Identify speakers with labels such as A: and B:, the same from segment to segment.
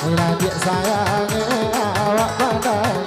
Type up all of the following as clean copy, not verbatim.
A: Radik sayangnya awak pandangi.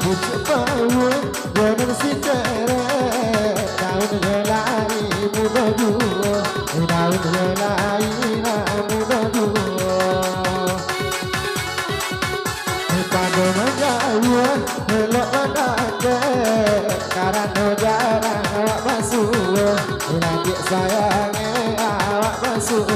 A: Pucuk bawang bener si ceret, daun helai muda dua, daun helai muda dua. Pada menjauh elok menake, karena jarang awak basuh, radik sayangnya awak basuh.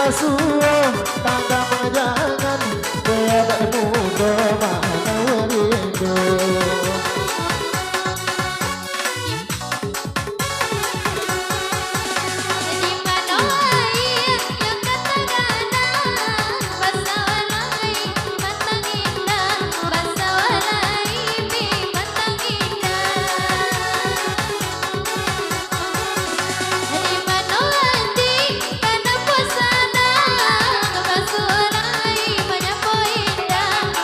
A: Basuh tangga majangan, beda muda mana werindu.
B: Banyak poin dah.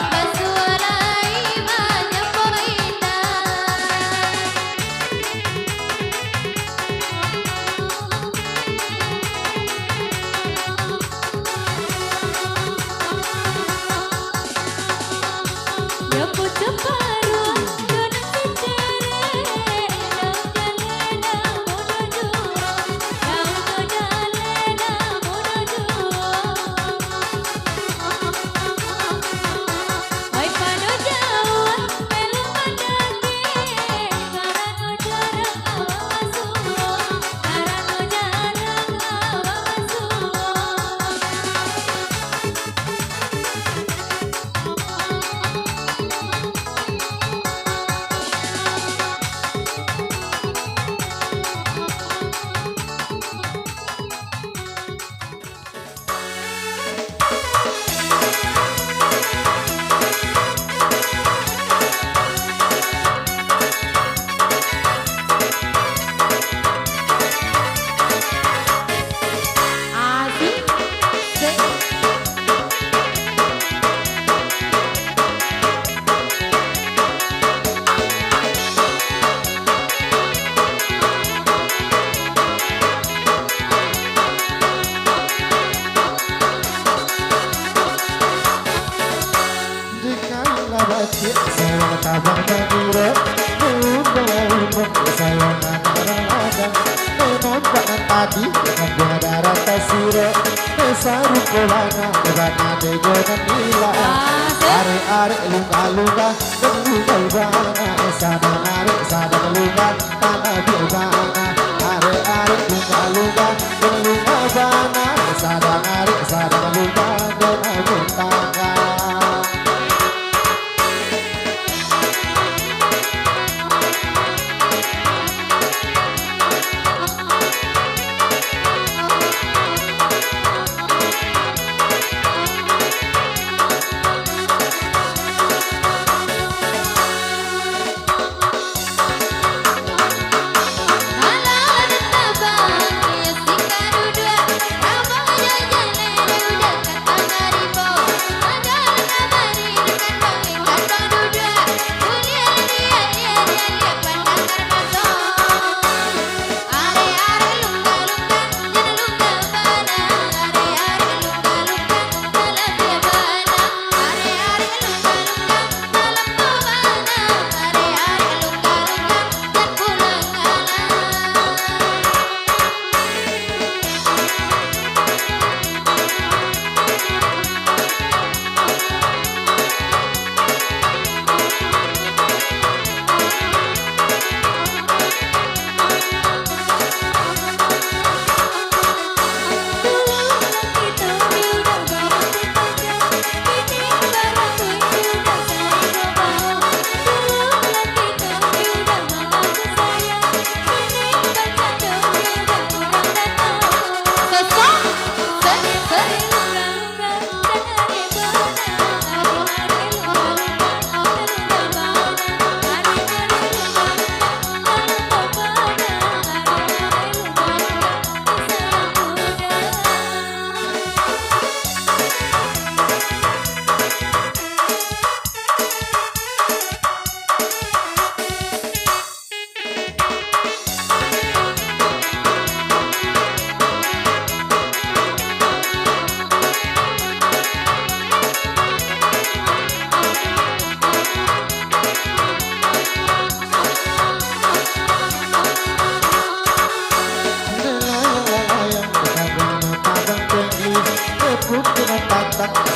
A: sabang mengira Lumba-lumba kesayangan orang ladang Menompak tadi dengan bunga darah tasira Saru kolana nebana degonan nila Are-are luka-luka Luka ubana Sadang luka tanah biobana Are-are luka-luka Luka ubana Sadang luka tanah biobana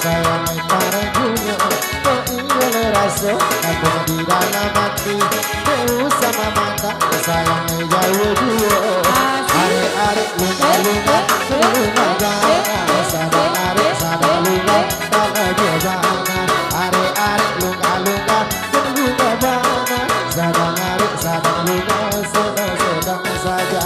A: Sayang para dunia kau ingin rasa aku di dalam hati kau sama mata sayang jauh dua are-are luka-luka luka sadang luka tanah biobana are-are luka-luka luka bana sadang luka sedang saja.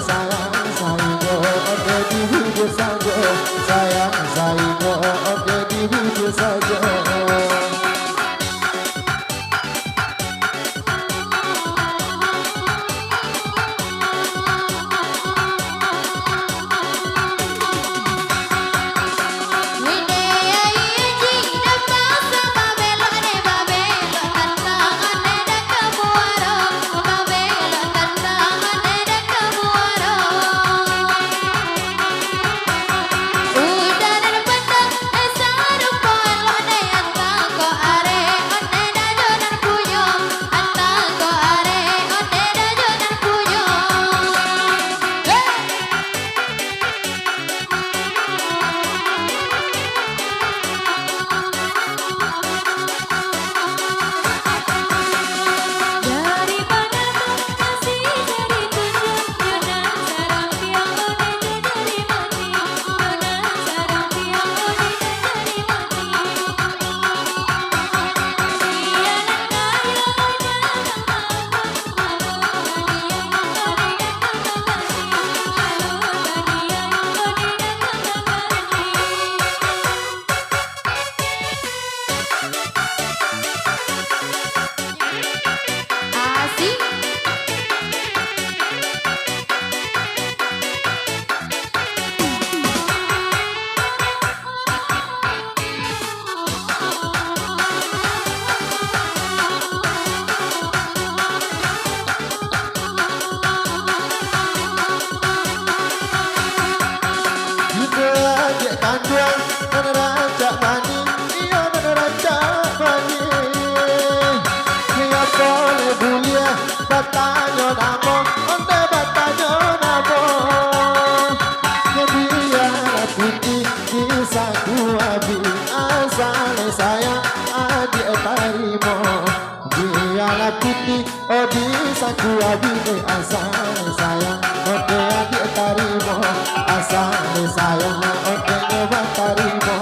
A: sayang saingo oke dihujur saja sayang saingo oke dihujur saja. Oh bisa ku abine asal sayang oke adik tarimo asal sayang oke nyoba tarimo.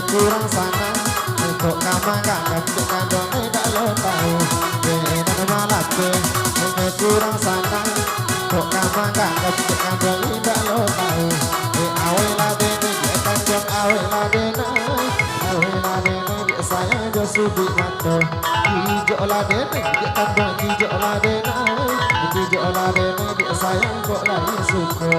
A: Kurang sana kok kamang gak ngerti kandong tidak lo tahu benar malah kurang sana kok kamang gak ngerti kandong tidak lo tahu awal lade dia kandong awal lade dia sayang jo subi mato hijau lade dia kandong hijau lade dia sayang kok lagi suka.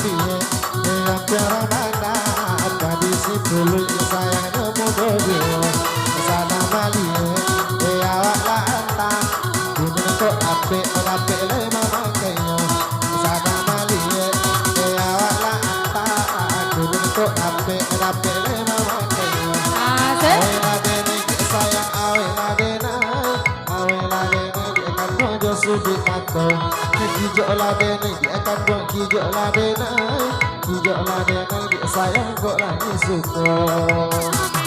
A: piye yang tiara mana tradisi dulu sayangnya mudoyo sana malie awak lah antang dunia kok apik le mama kayo sana malie awak lah antang dunia kok apik le mama kayo awe la dene sayang awe la dene akan bojo sudut mata kijok la dene akan bojo kijok la dene dia sayang kok lagi suka